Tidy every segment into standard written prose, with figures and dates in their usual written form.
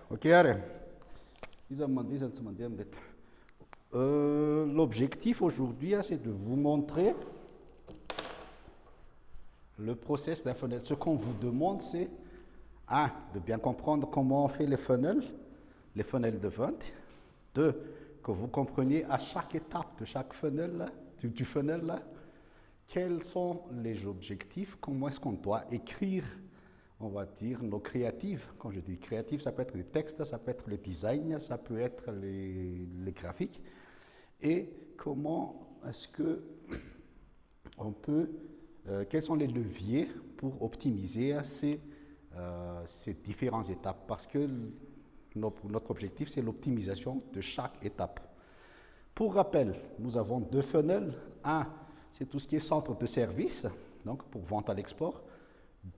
Ok, allez. L'objectif aujourd'hui, c'est de vous montrer le process d'un funnel. Ce qu'on vous demande, c'est de bien comprendre comment on fait les funnels de vente. 2, que vous compreniez à chaque étape de chaque funnel, du funnel, quels sont les objectifs, comment est-ce qu'on doit écrire, on va dire, nos créatives. Quand je dis créatif, ça peut être les textes, ça peut être le design, ça peut être les graphiques. Et comment est-ce que on peut, quels sont les leviers pour optimiser ces différentes étapes, parce que notre objectif, c'est l'optimisation de chaque étape. Pour rappel, nous avons 2 funnels. Un, c'est tout ce qui est centre de service, donc pour vente à l'export.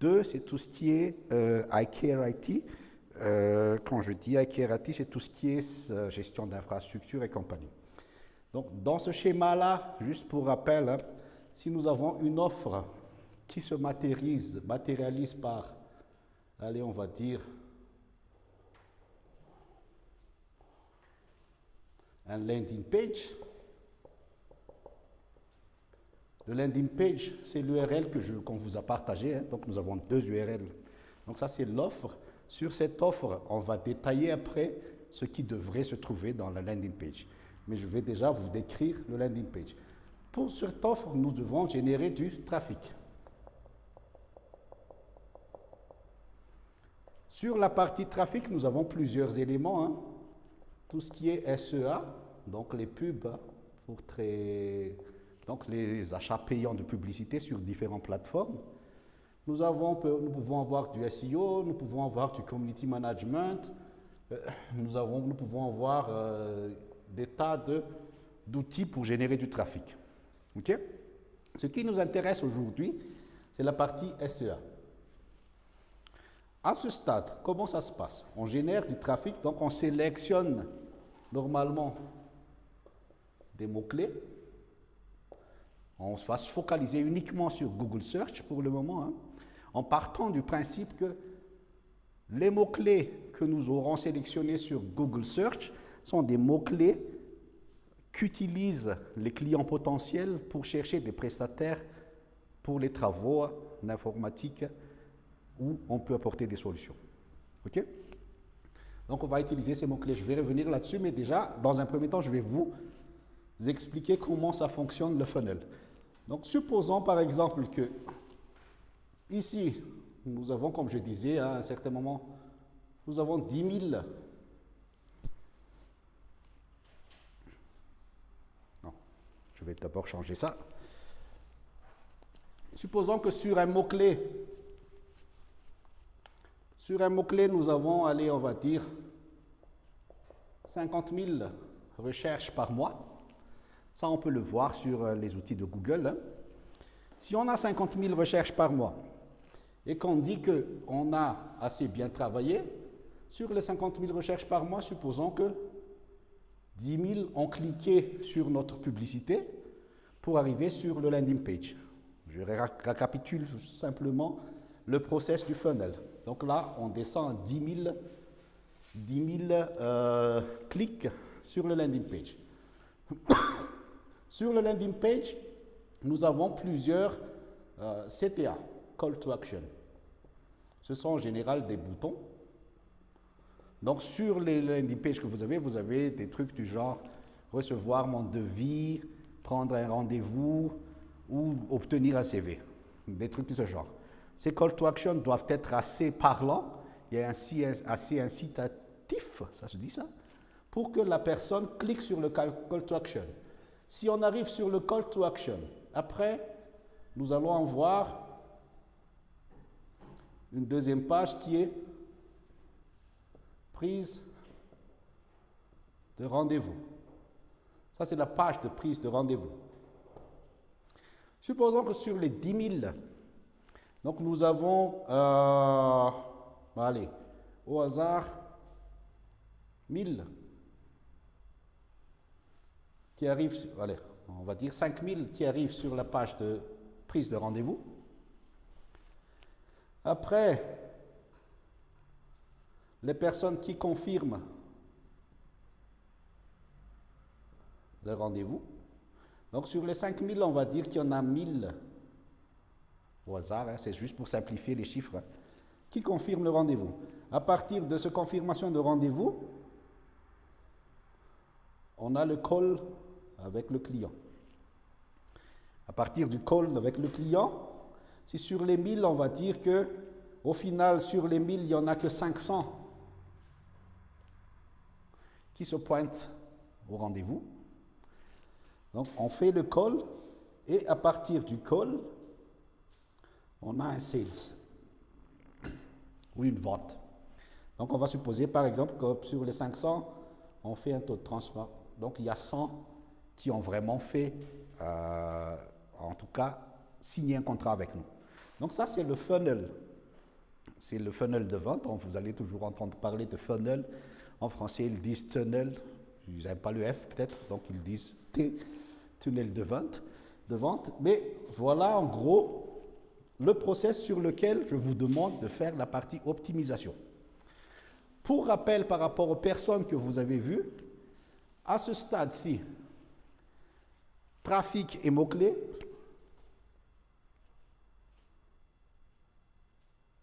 2, c'est tout ce qui est iCare IT. Quand je dis iCare IT, c'est tout ce qui est gestion d'infrastructure et compagnie. Donc, dans ce schéma-là, juste pour rappel, si nous avons une offre qui se matérialise par, allez, on va dire, un landing page. Le landing page, c'est l'URL qu'on vous a partagé. Donc, nous avons 2 URL. Donc, ça, c'est l'offre. Sur cette offre, on va détailler après ce qui devrait se trouver dans la landing page. Mais je vais déjà vous décrire le landing page. Pour cette offre, nous devons générer du trafic. Sur la partie trafic, nous avons plusieurs éléments. Tout ce qui est SEA, donc les pubs, donc les achats payants de publicité sur différentes plateformes. Nous pouvons avoir du SEO, nous pouvons avoir du community management, nous pouvons avoir des tas d'outils pour générer du trafic. Okay? Ce qui nous intéresse aujourd'hui, c'est la partie SEA. À ce stade, comment ça se passe? On génère du trafic, donc on sélectionne normalement des mots-clés. On va se focaliser uniquement sur Google Search pour le moment, en partant du principe que les mots-clés que nous aurons sélectionnés sur Google Search sont des mots-clés qu'utilisent les clients potentiels pour chercher des prestataires pour les travaux d'informatique où on peut apporter des solutions. OK? Donc, on va utiliser ces mots-clés. Je vais revenir là-dessus, mais déjà, dans un premier temps, je vais vous expliquer comment ça fonctionne le funnel. Donc, supposons par exemple que ici, nous avons, comme je disais à un certain moment, nous avons 10 000. Non, je vais d'abord changer ça. Supposons que sur un mot-clé, nous avons, allez, on va dire, 50 000 recherches par mois. Ça, on peut le voir sur les outils de Google. Si on a 50 000 recherches par mois et qu'on dit qu'on a assez bien travaillé, sur les 50 000 recherches par mois, supposons que 10 000 ont cliqué sur notre publicité pour arriver sur le landing page. Je récapitule simplement le process du funnel. Donc là, on descend à 10 000 clics sur le landing page. Sur le landing page, nous avons plusieurs CTA, Call to Action. Ce sont en général des boutons. Donc sur les landing pages que vous avez des trucs du genre recevoir mon devis, prendre un rendez-vous ou obtenir un CV. Des trucs de ce genre. Ces call to action doivent être assez parlants et assez incitatifs, ça se dit ça, pour que la personne clique sur le call to action. Si on arrive sur le call to action, après, nous allons en voir une deuxième page qui est prise de rendez-vous. Ça, c'est la page de prise de rendez-vous. Supposons que sur les 10 000 Donc nous avons, allez, au hasard, 1000 qui arrivent, allez, on va dire 5000 qui arrivent sur la page de prise de rendez-vous. Après, les personnes qui confirment le rendez-vous. Donc sur les 5000, on va dire qu'il y en a 1000 au hasard, hein, c'est juste pour simplifier les chiffres, hein, qui confirment le rendez-vous. À partir de cette confirmation de rendez-vous, on a le call avec le client. À partir du call avec le client, si sur les 1000, on va dire que au final, sur les 1000, il n'y en a que 500 qui se pointent au rendez-vous. Donc, on fait le call et à partir du call, on a un sales ou une vente. Donc, on va supposer par exemple que sur les 500, on fait un taux de transfert. Donc, il y a 100 qui ont vraiment fait, en tout cas, signé un contrat avec nous. Donc, ça, c'est le funnel. C'est le funnel de vente. Vous allez toujours entendre parler de funnel. En français, ils disent tunnel. Ils n'aiment pas le F peut-être, donc ils disent T, tunnel de vente. Mais voilà en gros le process sur lequel je vous demande de faire la partie optimisation. Pour rappel par rapport aux personnes que vous avez vues, à ce stade-ci, trafic et mots-clés,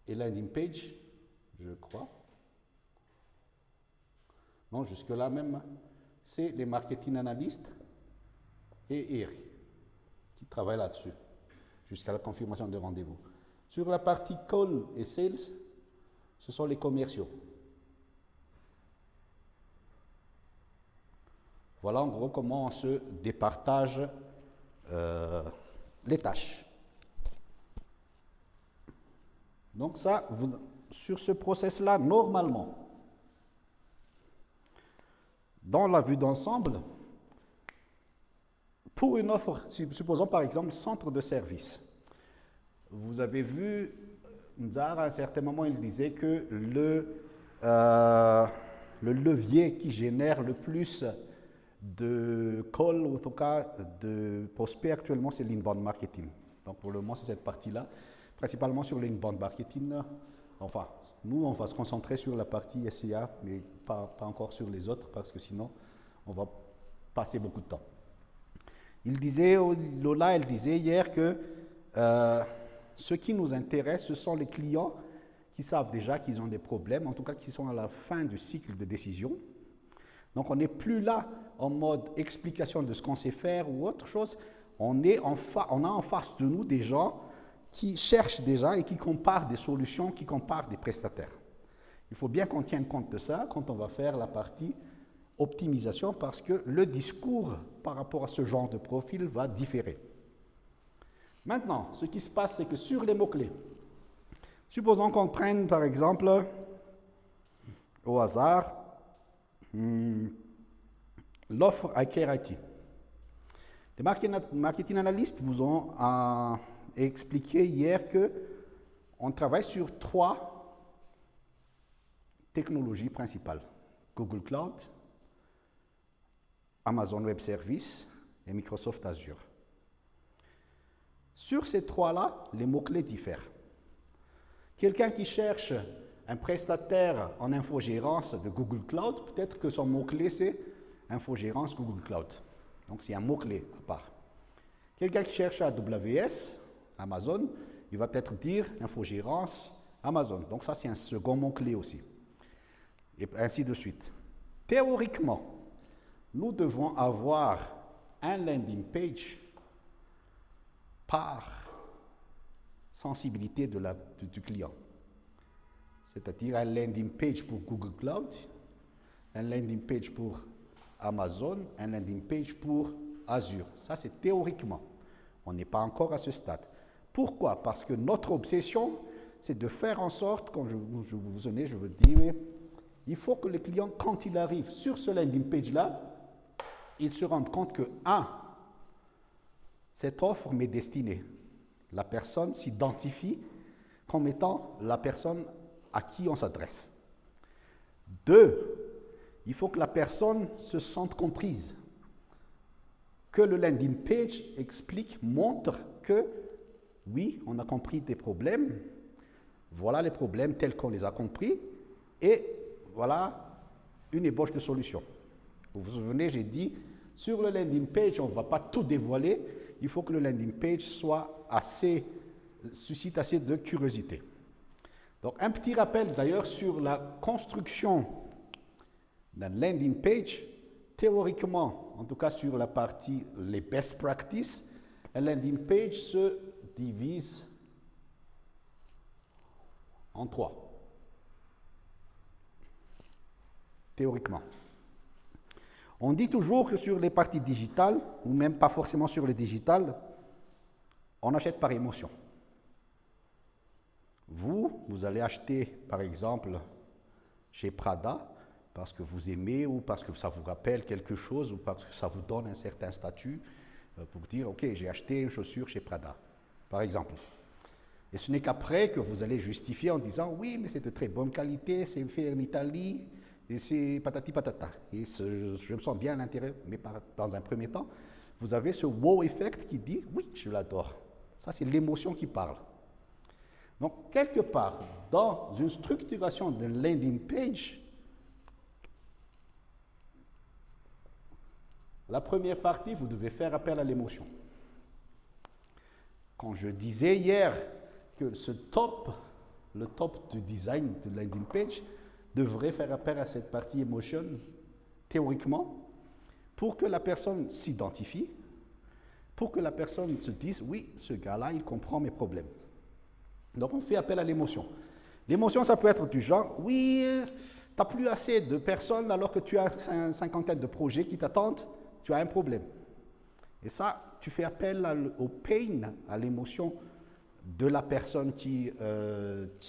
et landing page, je crois. Non, jusque-là même, c'est les marketing analystes et ERI qui travaillent là-dessus, jusqu'à la confirmation de rendez-vous. Sur la partie call et sales, ce sont les commerciaux. Voilà en gros comment on se départage les tâches. Donc ça, sur ce process-là, normalement, dans la vue d'ensemble, pour une offre, supposons par exemple centre de service, vous avez vu, Nzar à un certain moment, il disait que le levier qui génère le plus de call, ou en tout cas de prospects actuellement, c'est l'inbound marketing. Donc pour le moment, c'est cette partie-là, principalement sur l'inbound marketing. Enfin, nous, on va se concentrer sur la partie SEA, mais pas encore sur les autres, parce que sinon, on va passer beaucoup de temps. Il disait, Lola, elle disait hier que ce qui nous intéresse, ce sont les clients qui savent déjà qu'ils ont des problèmes, en tout cas qui sont à la fin du cycle de décision. Donc, on n'est plus là en mode explication de ce qu'on sait faire ou autre chose. On a en face de nous des gens qui cherchent déjà et qui comparent des solutions, qui comparent des prestataires. Il faut bien qu'on tienne compte de ça quand on va faire la partie optimisation parce que le discours par rapport à ce genre de profil va différer. Maintenant, ce qui se passe, c'est que sur les mots-clés, supposons qu'on prenne par exemple, au hasard, l'offre IKRIT. Les marketing analystes vous ont expliqué hier qu'on travaille sur 3 technologies principales. Google Cloud, Amazon Web Services et Microsoft Azure. Sur ces 3-là, les mots-clés diffèrent. Quelqu'un qui cherche un prestataire en infogérance de Google Cloud, peut-être que son mot-clé c'est infogérance Google Cloud. Donc c'est un mot-clé à part. Quelqu'un qui cherche AWS, Amazon, il va peut-être dire infogérance Amazon. Donc ça c'est un second mot-clé aussi. Et ainsi de suite. Théoriquement, nous devons avoir un landing page par sensibilité du client. C'est-à-dire un landing page pour Google Cloud, un landing page pour Amazon, un landing page pour Azure. Ça, c'est théoriquement. On n'est pas encore à ce stade. Pourquoi? Parce que notre obsession, c'est de faire en sorte, quand je veux dire, il faut que le client, quand il arrive sur ce landing page-là, il se rende compte que, cette offre m'est destinée. La personne s'identifie comme étant la personne à qui on s'adresse. 2, il faut que la personne se sente comprise. Que le landing page explique, montre que, oui, on a compris tes problèmes, voilà les problèmes tels qu'on les a compris, et voilà une ébauche de solution. Vous vous souvenez, j'ai dit, sur le landing page, on ne va pas tout dévoiler, il faut que le landing page suscite assez de curiosité. Donc, un petit rappel d'ailleurs sur la construction d'un landing page. Théoriquement, en tout cas sur la partie les best practices, un landing page se divise en 3. Théoriquement. On dit toujours que sur les parties digitales, ou même pas forcément sur les digitales, on achète par émotion. Vous allez acheter, par exemple, chez Prada, parce que vous aimez, ou parce que ça vous rappelle quelque chose, ou parce que ça vous donne un certain statut, pour dire, ok, j'ai acheté une chaussure chez Prada, par exemple. Et ce n'est qu'après que vous allez justifier en disant, oui, mais c'est de très bonne qualité, c'est fait en Italie, et c'est patati patata. Et je me sens bien à l'intérieur, mais dans un premier temps, vous avez ce wow effect qui dit, oui, je l'adore. Ça, c'est l'émotion qui parle. Donc, quelque part, dans une structuration de landing page, la première partie, vous devez faire appel à l'émotion. Quand je disais hier que le top du design de landing page devrait faire appel à cette partie émotion, théoriquement, pour que la personne s'identifie, pour que la personne se dise, oui, ce gars-là, il comprend mes problèmes. Donc, on fait appel à l'émotion. L'émotion, ça peut être du genre, oui, tu n'as plus assez de personnes alors que tu as une cinquantaine de projets qui t'attendent, tu as un problème. Et ça, tu fais appel au pain, à l'émotion de la personne qui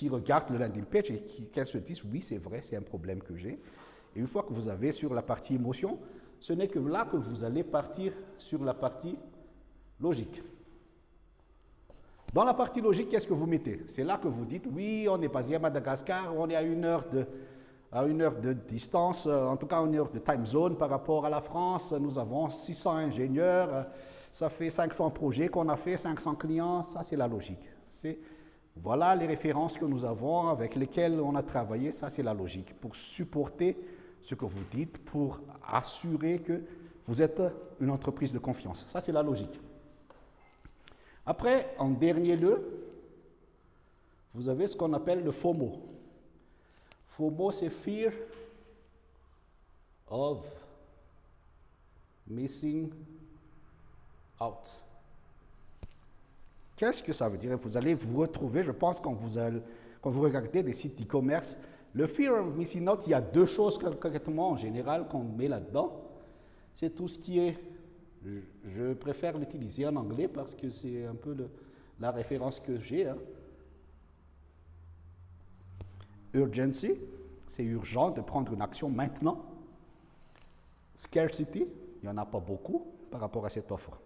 regarde le landing page et qu'elle se dise, oui, c'est vrai, c'est un problème que j'ai. Et une fois que vous avez sur la partie émotion, ce n'est que là que vous allez partir sur la partie logique. Dans la partie logique, qu'est-ce que vous mettez? C'est là que vous dites, oui, on est basé à Madagascar, on est à une heure de distance, en tout cas une heure de time zone par rapport à la France. Nous avons 600 ingénieurs, ça fait 500 projets qu'on a fait, 500 clients, ça c'est la logique. Voilà les références que nous avons, avec lesquelles on a travaillé, ça c'est la logique, pour supporter ce que vous dites, pour assurer que vous êtes une entreprise de confiance. Ça c'est la logique. Après, en dernier lieu, vous avez ce qu'on appelle le FOMO. FOMO, c'est Fear of Missing Out. Qu'est-ce que ça veut dire? Vous allez vous retrouver, je pense, quand vous regardez des sites e-commerce, le Fear of Missing Out, il y a 2 choses concrètement en général qu'on met là-dedans. C'est tout ce qui est... Je préfère l'utiliser en anglais parce que c'est un peu la référence que j'ai. Hein. Urgency, c'est urgent de prendre une action maintenant. Scarcity, il n'y en a pas beaucoup par rapport à cette offre.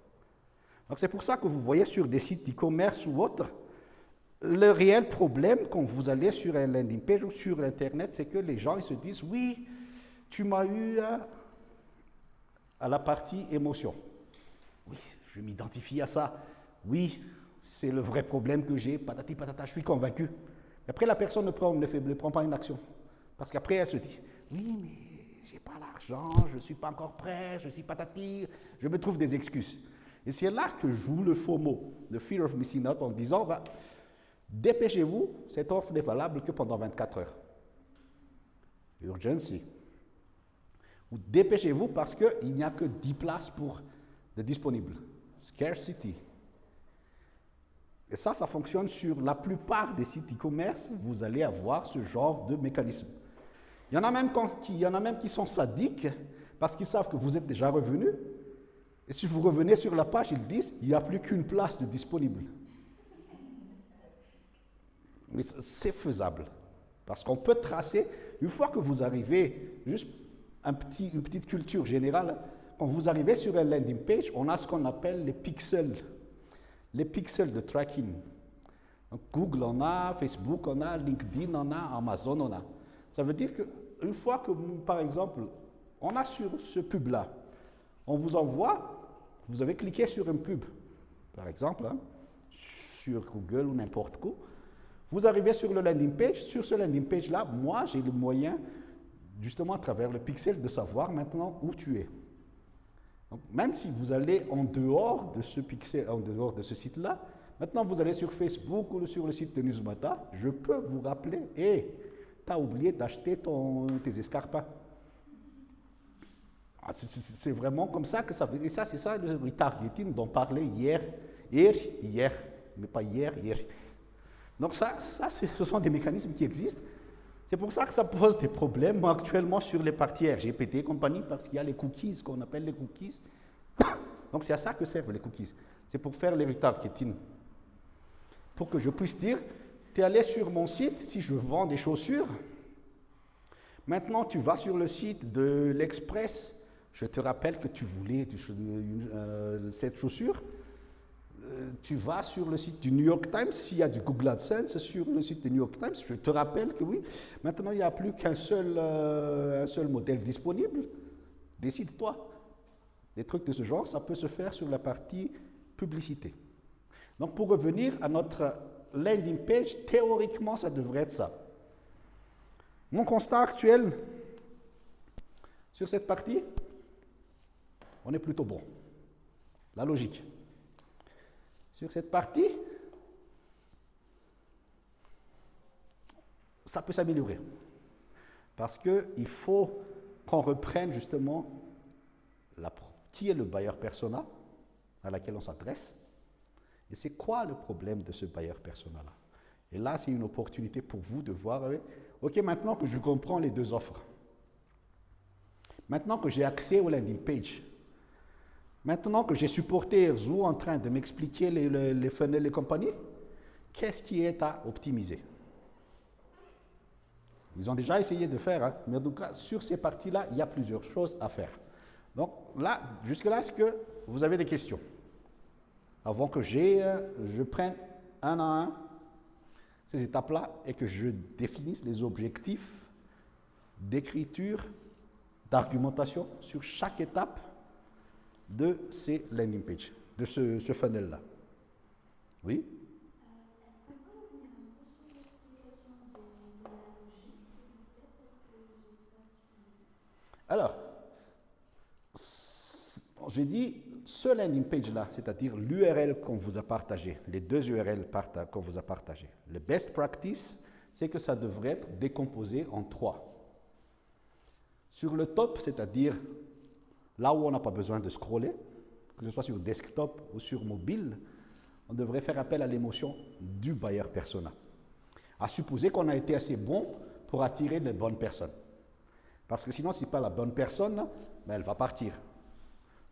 Donc c'est pour ça que vous voyez sur des sites e-commerce ou autres, le réel problème quand vous allez sur un landing page ou sur Internet, c'est que les gens ils se disent, oui, tu m'as eu... à la partie émotion. Oui, je m'identifie à ça. Oui, c'est le vrai problème que j'ai. Patati patata, je suis convaincu. Après, la personne ne prend pas une action. Parce qu'après, elle se dit, oui, mais j'ai pas l'argent, je ne suis pas encore prêt, je suis patati, je me trouve des excuses. Et c'est là que joue le FOMO, le Fear of Missing Out, en disant, bah, dépêchez-vous, cette offre n'est valable que pendant 24 heures. Urgency. Ou dépêchez-vous parce qu'il n'y a que 10 places de disponibles. Scarcity. Et ça fonctionne sur la plupart des sites e-commerce. Vous allez avoir ce genre de mécanisme. Il y en a même qui sont sadiques parce qu'ils savent que vous êtes déjà revenu. Et si vous revenez sur la page, ils disent il n'y a plus qu'une place de disponible. Mais c'est faisable. Parce qu'on peut tracer, une fois que vous arrivez, juste une petite culture générale, quand vous arrivez sur un landing page, on a ce qu'on appelle les pixels de tracking. Donc, Google en a, Facebook en a, LinkedIn en a, Amazon en a. Ça veut dire qu'une fois que, par exemple, on a sur ce pub-là, on vous envoie, vous avez cliqué sur un pub, par exemple, hein, sur Google ou n'importe quoi, vous arrivez sur le landing page, sur ce landing page-là, moi, j'ai le moyen, justement à travers le pixel, de savoir maintenant où tu es. Donc, même si vous allez en dehors de ce pixel, en dehors de ce site-là, maintenant vous allez sur Facebook ou sur le site de Newsmata, je peux vous rappeler, hé, tu as oublié d'acheter tes escarpins. Ah, c'est vraiment comme ça que ça fait. Et ça, c'est ça le retargeting dont on parlait hier, mais pas hier. Donc ça ce sont des mécanismes qui existent. C'est pour ça que ça pose des problèmes actuellement sur les parties RGPD et compagnie, parce qu'il y a les cookies, qu'on appelle les cookies. Donc c'est à ça que servent les cookies. C'est pour faire les retargeting. Pour que je puisse dire, tu es allé sur mon site, si je vends des chaussures, maintenant tu vas sur le site de l'Express, je te rappelle que tu voulais cette chaussure, tu vas sur le site du New York Times, s'il y a du Google AdSense sur le site du New York Times, je te rappelle que oui, maintenant il n'y a plus qu'un seul, un seul modèle disponible, décide-toi. Des trucs de ce genre, ça peut se faire sur la partie publicité. Donc pour revenir à notre landing page, théoriquement ça devrait être ça. Mon constat actuel sur cette partie, on est plutôt bon. La logique. Sur cette partie, ça peut s'améliorer. Parce qu'il faut qu'on reprenne justement qui est le buyer persona à laquelle on s'adresse et c'est quoi le problème de ce buyer persona-là. Et là, c'est une opportunité pour vous de voir, ok, maintenant que je comprends les deux offres, maintenant que j'ai accès au landing page, maintenant que j'ai supporté Erzo en train de m'expliquer les funnels et compagnie, qu'est-ce qui est à optimiser? Ils ont déjà essayé de faire, hein, mais en tout cas, sur ces parties-là, il y a plusieurs choses à faire. Donc là, jusque-là, est-ce que vous avez des questions? Avant que je prenne un à un ces étapes-là et que je définisse les objectifs d'écriture, d'argumentation sur chaque étape de ces landing pages, de ce funnel-là. Oui? Alors, j'ai dit ce landing page-là, c'est-à-dire l'URL qu'on vous a partagé, les deux URL qu'on vous a partagé. Le best practice, c'est que ça devrait être décomposé en 3. Sur le top, c'est-à-dire là où on n'a pas besoin de scroller, que ce soit sur desktop ou sur mobile, on devrait faire appel à l'émotion du buyer persona. À supposer qu'on a été assez bon pour attirer les bonnes personnes. Parce que sinon, si ce n'est pas la bonne personne, ben elle va partir.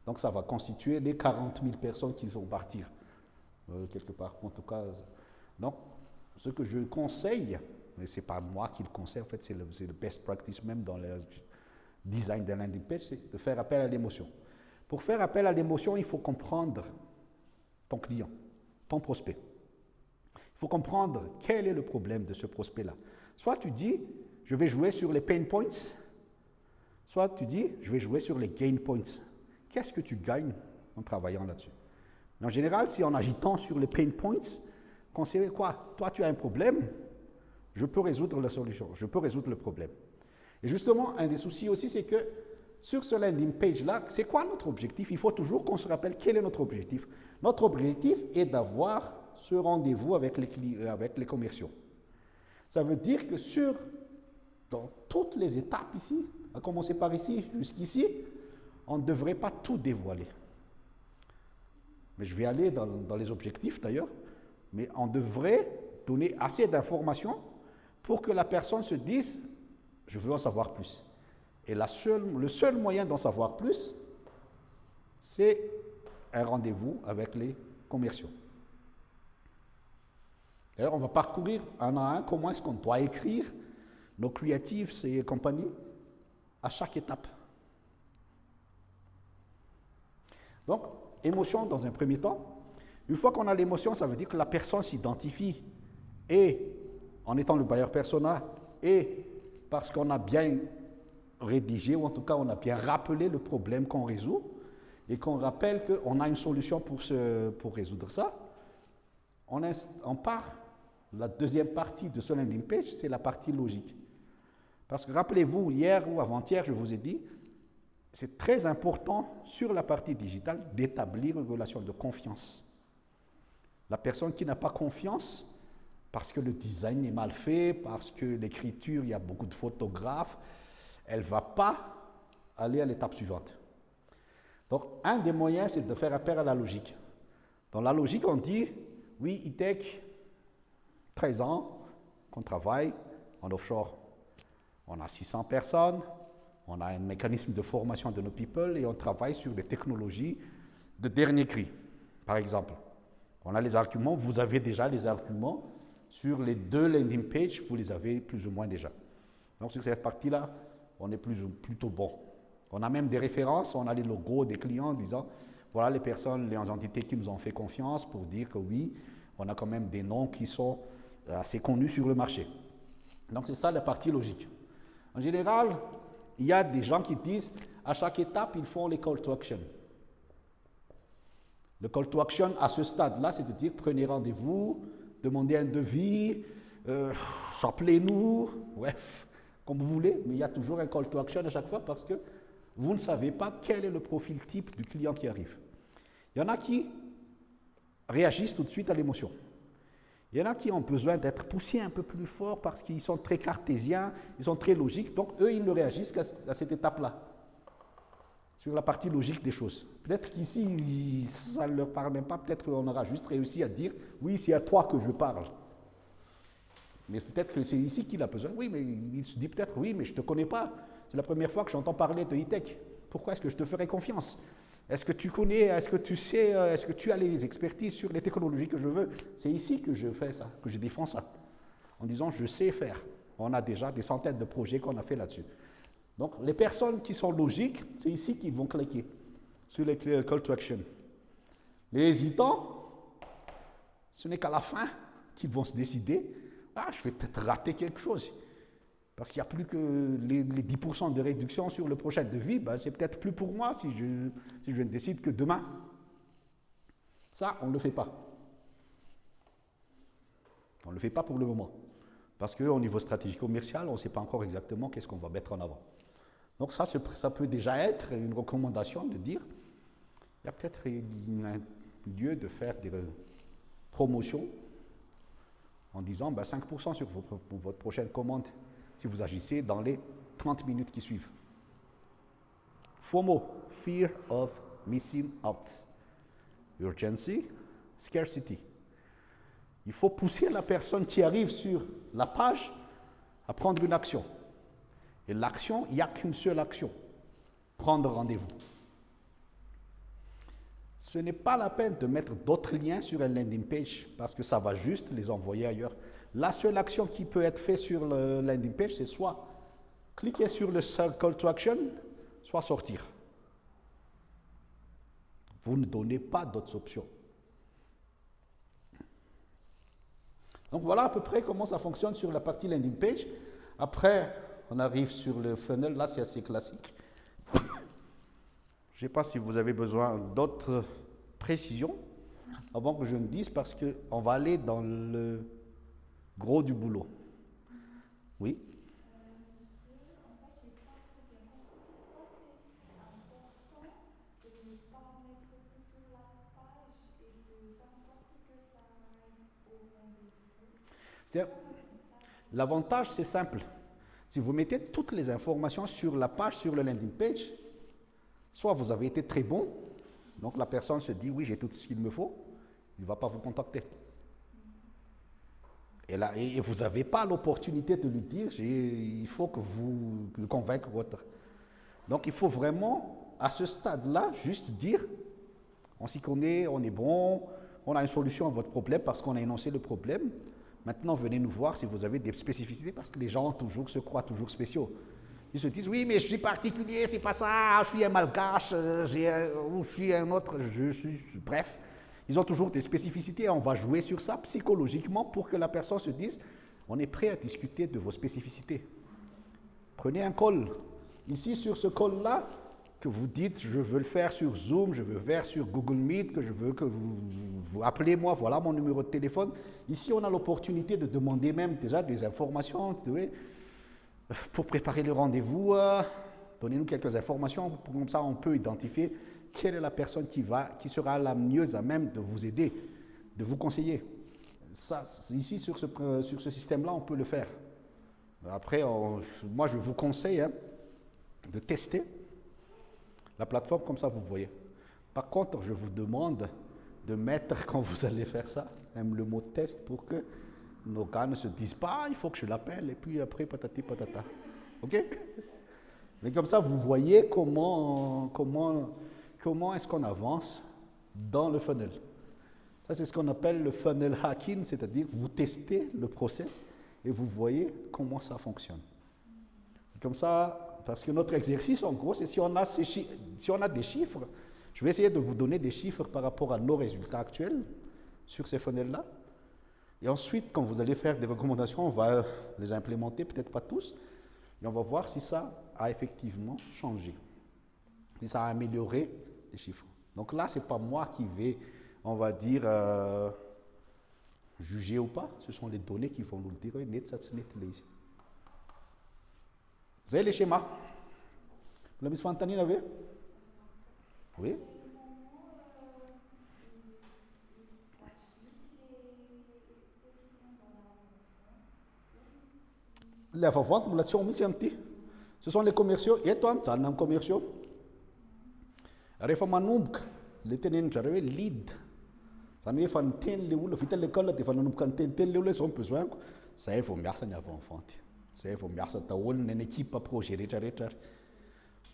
Donc ça va constituer les 40 000 personnes qui vont partir, quelque part, en tout cas. Donc, ce que je conseille, mais ce n'est pas moi qui le conseille, en fait, c'est le best practice même dans le design d'un landing page, c'est de faire appel à l'émotion. Pour faire appel à l'émotion, il faut comprendre ton client, ton prospect. Il faut comprendre quel est le problème de ce prospect-là. Soit tu dis, je vais jouer sur les pain points, soit tu dis, je vais jouer sur les gain points. Qu'est-ce que tu gagnes en travaillant là-dessus? En général, si en agitant sur les pain points, considère quoi? Toi, tu as un problème, je peux résoudre la solution, je peux résoudre le problème. Et justement, un des soucis aussi, c'est que sur ce landing page-là, c'est quoi notre objectif? Il faut toujours qu'on se rappelle quel est notre objectif. Notre objectif est d'avoir ce rendez-vous avec les commerciaux. Ça veut dire que dans toutes les étapes ici, à commencer par ici jusqu'ici, on ne devrait pas tout dévoiler. Mais je vais aller dans les objectifs d'ailleurs, mais on devrait donner assez d'informations pour que la personne se dise « je veux en savoir plus ». Et le seul moyen d'en savoir plus, c'est un rendez-vous avec les commerciaux. D'ailleurs, on va parcourir un à un comment est-ce qu'on doit écrire nos creatives et compagnie à chaque étape. Donc, émotion dans un premier temps. Une fois qu'on a l'émotion, ça veut dire que la personne s'identifie et en étant le buyer persona, et parce qu'on a bien rédigé, ou en tout cas on a bien rappelé le problème qu'on résout, et qu'on rappelle qu'on a une solution pour résoudre ça, on part, la deuxième partie de ce landing page, c'est la partie logique. Parce que rappelez-vous, hier ou avant-hier, je vous ai dit, c'est très important sur la partie digitale d'établir une relation de confiance. La personne qui n'a pas confiance, parce que le design est mal fait, parce que l'écriture, il y a beaucoup de photographes, elle ne va pas aller à l'étape suivante. Donc, un des moyens, c'est de faire appel à la logique. Dans la logique, on dit, oui, E-Tech, 13 ans qu'on travaille en offshore. On a 600 personnes, on a un mécanisme de formation de nos people et on travaille sur des technologies de dernier cri. Par exemple, on a les arguments, vous avez déjà les arguments sur les 2 landing pages, vous les avez plus ou moins déjà. Donc sur cette partie-là, on est plutôt bon. On a même des références, on a les logos des clients disant, voilà les personnes, les entités qui nous ont fait confiance pour dire que oui, on a quand même des noms qui sont assez connus sur le marché. Donc c'est ça la partie logique. En général, il y a des gens qui disent, à chaque étape, ils font les call to action. Le call to action à ce stade-là, c'est de dire, prenez rendez-vous, demandez un devis, appelez-nous, bref, comme vous voulez, mais il y a toujours un call to action à chaque fois parce que vous ne savez pas quel est le profil type du client qui arrive. Il y en a qui réagissent tout de suite à l'émotion. Il y en a qui ont besoin d'être poussés un peu plus fort parce qu'ils sont très cartésiens, ils sont très logiques, donc eux, ils ne réagissent qu'à cette étape-là, sur la partie logique des choses. Peut-être qu'ici, ça ne leur parle même pas, peut-être qu'on aura juste réussi à dire, oui, c'est à toi que je parle. Mais peut-être que c'est ici qu'il a besoin. Oui, mais il se dit peut-être, oui, mais je ne te connais pas. C'est la première fois que j'entends parler de E-Tech. Pourquoi est-ce que je te ferais confiance? Est-ce que tu connais, est-ce que tu sais, est-ce que tu as les expertises sur les technologies que je veux? C'est ici que je fais ça, que je défends ça. En disant, je sais faire. On a déjà des centaines de projets qu'on a fait là-dessus. Donc, les personnes qui sont logiques, c'est ici qu'ils vont cliquer sur les call to action. Les hésitants, ce n'est qu'à la fin qu'ils vont se décider, ah, je vais peut-être rater quelque chose. Parce qu'il n'y a plus que les 10% de réduction sur le prochain devis, ben c'est peut-être plus pour moi si je ne décide que demain. Ça, on ne le fait pas. On ne le fait pas pour le moment. Parce qu'au niveau stratégie commerciale, on ne sait pas encore exactement qu'est-ce qu'on va mettre en avant. Donc ça peut déjà être une recommandation de dire, il y a peut-être un lieu de faire des promotions en disant 5% sur votre prochaine commande si vous agissez dans les 30 minutes qui suivent. FOMO, Fear of Missing Out. Urgency, Scarcity. Il faut pousser la personne qui arrive sur la page à prendre une action. Et l'action, il n'y a qu'une seule action. Prendre rendez-vous. Ce n'est pas la peine de mettre d'autres liens sur un landing page parce que ça va juste les envoyer ailleurs. La seule action qui peut être faite sur le landing page, c'est soit cliquer sur le call to action, soit sortir. Vous ne donnez pas d'autres options. Donc voilà à peu près comment ça fonctionne sur la partie landing page. Après, on arrive sur le funnel. Là, c'est assez classique. Je ne sais pas si vous avez besoin d'autres précisions avant que je ne dise parce qu'on va aller dans le gros du boulot. Oui? L'avantage, c'est simple. Si vous mettez toutes les informations sur la page, sur le landing page, soit vous avez été très bon, donc la personne se dit, oui, j'ai tout ce qu'il me faut, il ne va pas vous contacter. Et, là, et vous n'avez pas l'opportunité de lui dire, il faut que vous convaincre votre. Donc il faut vraiment, à ce stade-là, juste dire, on s'y connaît, on est bon, on a une solution à votre problème parce qu'on a énoncé le problème. Maintenant, venez nous voir si vous avez des spécificités parce que les gens se croient toujours spéciaux. Ils se disent, oui, mais je suis particulier, c'est pas ça, je suis un malgache, je suis un autre, bref. Ils ont toujours des spécificités. On va jouer sur ça psychologiquement pour que la personne se dise, on est prêt à discuter de vos spécificités. Prenez un call. Ici, sur ce call-là, que vous dites, je veux le faire sur Zoom, je veux le faire sur Google Meet, que je veux que vous appelez-moi, voilà mon numéro de téléphone. Ici, on a l'opportunité de demander même déjà des informations pour préparer le rendez-vous. Donnez-nous quelques informations, comme ça on peut identifier quelle est la personne qui sera la mieux à même de vous aider, de vous conseiller. Ça, ici, sur ce système-là, on peut le faire. Après, moi, je vous conseille de tester la plateforme, comme ça, vous voyez. Par contre, je vous demande de mettre, quand vous allez faire ça, même le mot test pour que nos gars ne se disent pas, il faut que je l'appelle, et puis après, patati patata. OK? Mais comme ça, vous voyez comment est-ce qu'on avance dans le funnel. Ça, c'est ce qu'on appelle le funnel hacking, c'est-à-dire vous testez le process et vous voyez comment ça fonctionne. Et comme ça, parce que notre exercice, en gros, c'est si on a des chiffres, je vais essayer de vous donner des chiffres par rapport à nos résultats actuels sur ces funnels-là. Et ensuite, quand vous allez faire des recommandations, on va les implémenter, peut-être pas tous, et on va voir si ça a effectivement changé, si ça a amélioré les chiffres. Donc là, ce n'est pas moi qui vais, on va dire, juger ou pas, ce sont les données qui vont nous le dire. Vous avez les schémas? La Miss Fantani l'avait? Oui? La vente, ce sont les commerciaux. Et toi, tu as un commerciaux. Refa manomboka, le teneniny zareo hoe lead. Zany hoe efa niteny le olona, vita l'école dia efa nanomboka niteniteny le olona hoe zao ny besoin-ko. Zay vao miasa ny avant-vente. Zay vao miasa daholo ny équipe projet rehetrarehetra.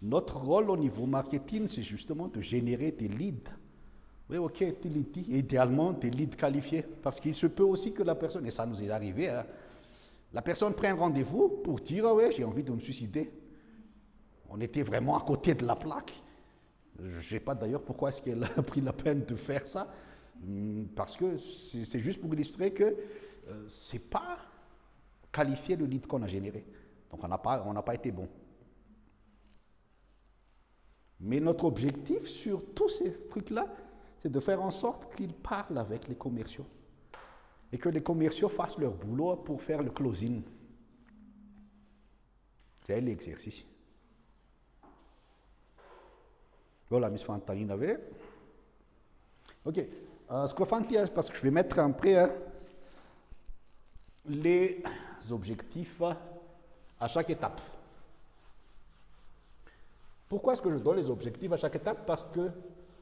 Notre rôle au niveau marketing, c'est justement de générer des leads. Oui, ok, idéalement des leads qualifiés. Parce qu'il se peut aussi que la personne, et ça nous est arrivé, la personne prenne rendez-vous pour dire, ah ouais, j'ai envie de me suicider. On était vraiment à côté de la plaque. Je ne sais pas d'ailleurs pourquoi est-ce qu'elle a pris la peine de faire ça. Parce que c'est juste pour illustrer que ce n'est pas qualifié le lead qu'on a généré. Donc on n'a pas été bon. Mais notre objectif sur tous ces trucs-là, c'est de faire en sorte qu'ils parlent avec les commerciaux. Et que les commerciaux fassent leur boulot pour faire le closing. C'est l'exercice. Voilà, Miss Fantaline avait. Ok. Ce que Fanti, parce que je vais mettre après les objectifs à chaque étape. Pourquoi est-ce que je donne les objectifs à chaque étape? Parce que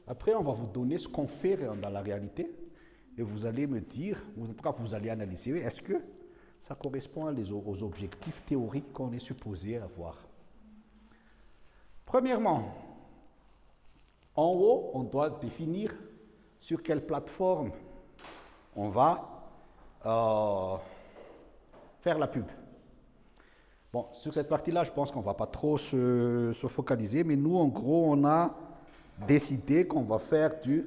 après, on va vous donner ce qu'on fait dans la réalité et vous allez me dire, ou en tout cas, vous allez analyser, est-ce que ça correspond aux objectifs théoriques qu'on est supposé avoir. Premièrement, en haut, on doit définir sur quelle plateforme on va faire la pub. Bon, sur cette partie-là, je pense qu'on ne va pas trop se focaliser, mais nous, en gros, on a décidé qu'on va faire du